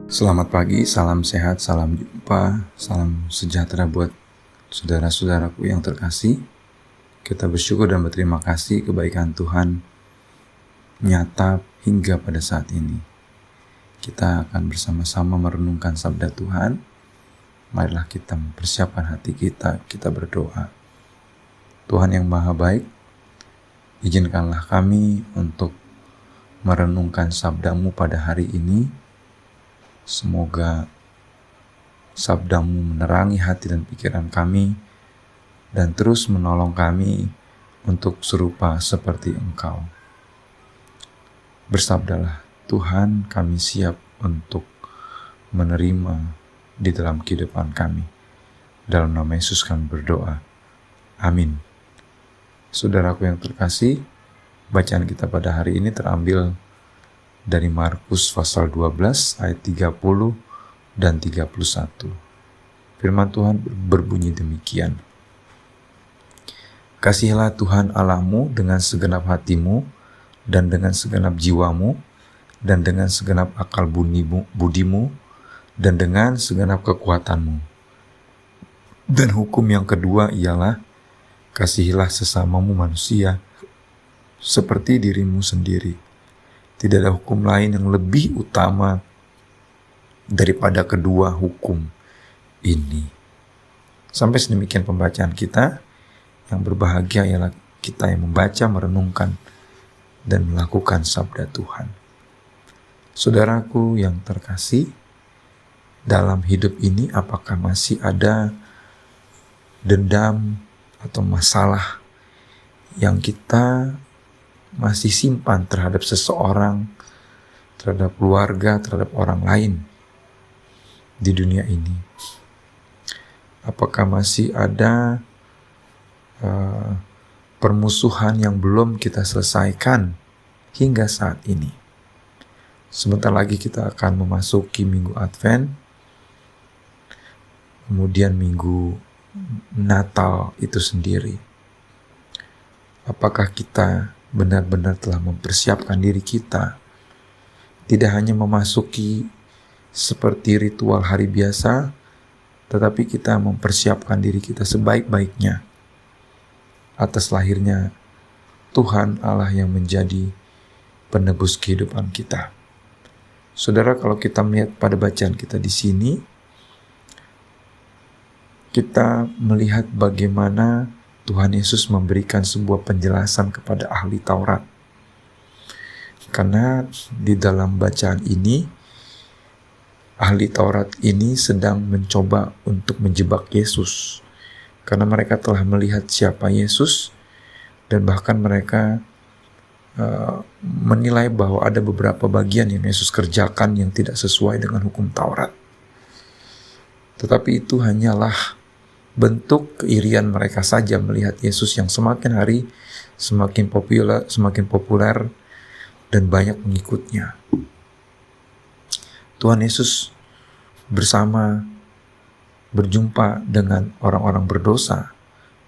Selamat pagi, salam sehat, salam jumpa, salam sejahtera buat saudara-saudaraku yang terkasih. Kita bersyukur dan berterima kasih kebaikan Tuhan nyata hingga pada saat ini. Kita akan bersama-sama merenungkan sabda Tuhan. Marilah kita mempersiapkan hati kita berdoa. Tuhan yang Maha Baik, izinkanlah kami untuk merenungkan sabda-Mu pada hari ini. Semoga sabda-Mu menerangi hati dan pikiran kami dan terus menolong kami untuk serupa seperti Engkau. Bersabdalah Tuhan, kami siap untuk menerima di dalam kehidupan kami. Dalam nama Yesus kami berdoa. Amin. Saudaraku yang terkasih, bacaan kita pada hari ini terambil dari Markus pasal 12 ayat 30 dan 31. Firman Tuhan berbunyi demikian. Kasihilah Tuhan Allahmu dengan segenap hatimu dan dengan segenap jiwamu dan dengan segenap akal budimu dan dengan segenap kekuatanmu. Dan hukum yang kedua ialah kasihilah sesamamu manusia seperti dirimu sendiri. Tidak ada hukum lain yang lebih utama daripada kedua hukum ini. Sampai sedemikian pembacaan kita. Yang berbahagia ialah kita yang membaca, merenungkan, dan melakukan sabda Tuhan. Saudaraku yang terkasih, dalam hidup ini apakah masih ada dendam atau masalah yang kita masih simpan terhadap seseorang, terhadap keluarga, terhadap orang lain di dunia ini? Apakah masih ada permusuhan yang belum kita selesaikan hingga saat ini? Sebentar lagi kita akan memasuki Minggu Advent, kemudian Minggu Natal itu sendiri. Apakah kita benar-benar telah mempersiapkan diri kita, tidak hanya memasuki seperti ritual hari biasa, tetapi kita mempersiapkan diri kita sebaik-baiknya atas lahirnya Tuhan Allah yang menjadi penebus kehidupan kita. Saudara, kalau kita melihat pada bacaan kita di sini, kita melihat bagaimana Tuhan Yesus memberikan sebuah penjelasan kepada ahli Taurat. Karena di dalam bacaan ini, ahli Taurat ini sedang mencoba untuk menjebak Yesus. Karena mereka telah melihat siapa Yesus, dan bahkan mereka menilai bahwa ada beberapa bagian yang Yesus kerjakan yang tidak sesuai dengan hukum Taurat. Tetapi itu hanyalah bentuk keirian mereka saja melihat Yesus yang semakin hari semakin populer dan banyak pengikutnya. Tuhan Yesus berjumpa dengan orang-orang berdosa,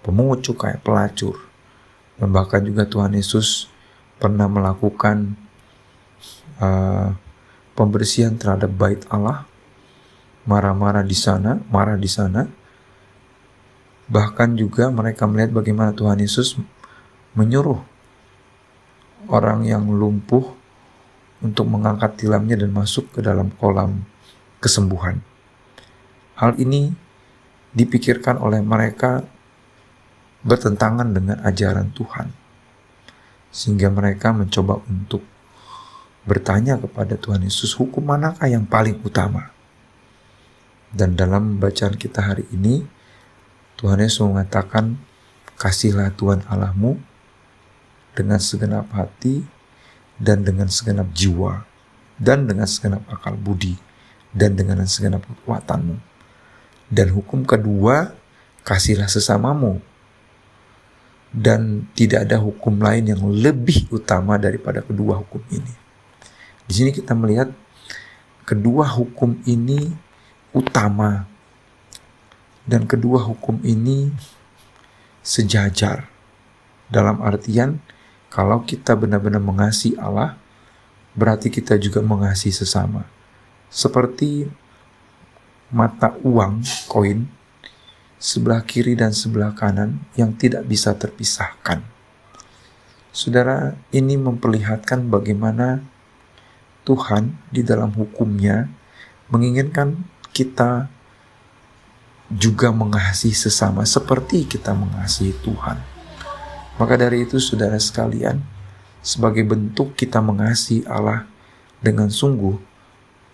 pemungut cukai, pelacur, dan bahkan juga Tuhan Yesus pernah melakukan pembersihan terhadap bait Allah, marah di sana. Bahkan juga mereka melihat bagaimana Tuhan Yesus menyuruh orang yang lumpuh untuk mengangkat tilamnya dan masuk ke dalam kolam kesembuhan. Hal ini dipikirkan oleh mereka bertentangan dengan ajaran Tuhan, sehingga mereka mencoba untuk bertanya kepada Tuhan Yesus, hukum manakah yang paling utama? Dan dalam bacaan kita hari ini, Tuhan Yesus mengatakan, kasihilah Tuhan Allahmu dengan segenap hati dan dengan segenap jiwa dan dengan segenap akal budi dan dengan segenap kekuatanmu. Dan hukum kedua, kasihilah sesamamu. Dan tidak ada hukum lain yang lebih utama daripada kedua hukum ini. Di sini kita melihat kedua hukum ini utama. Dan kedua hukum ini sejajar. Dalam artian, kalau kita benar-benar mengasihi Allah, berarti kita juga mengasihi sesama. seperti mata uang, koin, sebelah kiri dan sebelah kanan yang tidak bisa terpisahkan. Saudara, ini memperlihatkan bagaimana Tuhan di dalam hukum-Nya menginginkan kita juga mengasihi sesama seperti kita mengasihi Tuhan. Maka dari itu, saudara sekalian, sebagai bentuk kita mengasihi Allah dengan sungguh,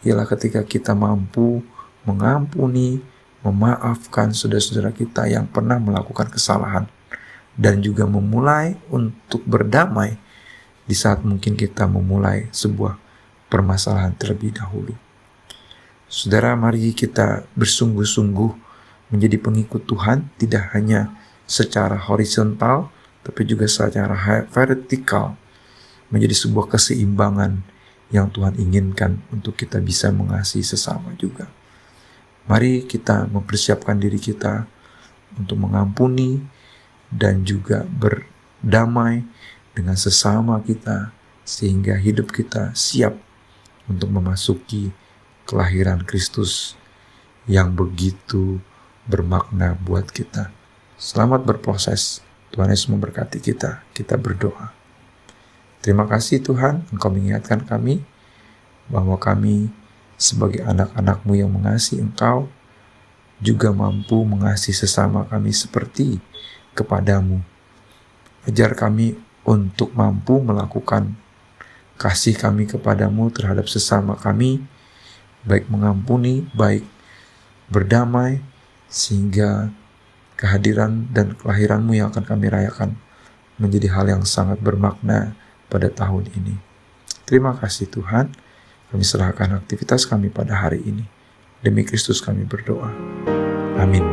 ialah ketika kita mampu mengampuni, memaafkan saudara-saudara kita yang pernah melakukan kesalahan, dan juga memulai untuk berdamai di saat mungkin kita memulai sebuah permasalahan terlebih dahulu. Saudara, mari kita bersungguh-sungguh menjadi pengikut Tuhan, tidak hanya secara horizontal, tapi juga secara vertikal, menjadi sebuah keseimbangan yang Tuhan inginkan untuk kita bisa mengasihi sesama juga. Mari kita mempersiapkan diri kita untuk mengampuni dan juga berdamai dengan sesama kita, sehingga hidup kita siap untuk memasuki kelahiran Kristus yang begitu bermakna buat kita. Selamat berproses. Tuhan Yesus memberkati kita. Kita berdoa. Terima kasih Tuhan, Engkau mengingatkan kami bahwa kami sebagai anak-anak-Mu yang mengasihi Engkau juga mampu mengasihi sesama kami seperti kepadamu. Ajar kami untuk mampu melakukan kasih kami kepadamu terhadap sesama kami, baik mengampuni, baik berdamai, sehingga kehadiran dan kelahiran-Mu yang akan kami rayakan menjadi hal yang sangat bermakna pada tahun ini. Terima kasih Tuhan, kami serahkan aktivitas kami pada hari ini. Demi Kristus kami berdoa. Amin.